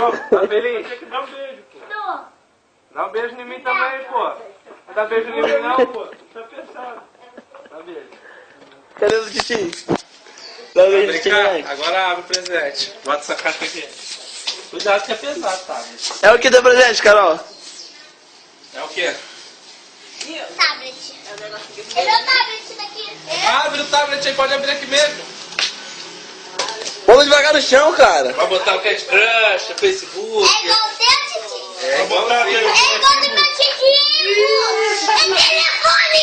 Tá feliz? Tem que dar um beijo, pô. Dá um beijo em mim também, pô. Não dá beijo em mim não, pô. Tá pensado. Dá beijo. Cadê o Titi? Dá um beijo, Titi. Agora abre o presente. Bota essa caixa aqui. Cuidado que é pesado, tá? É o que deu presente, Carol? É o quê? Tablet. É o negócio que... Ele é o tablet daqui. Abre o tablet aí, pode abrir aqui mesmo. Vamos devagar no chão, cara. Vai botar o Candy Crush, o Facebook. É igual o teu, Titi. É igual botar É igual do meu Titi. É telefone,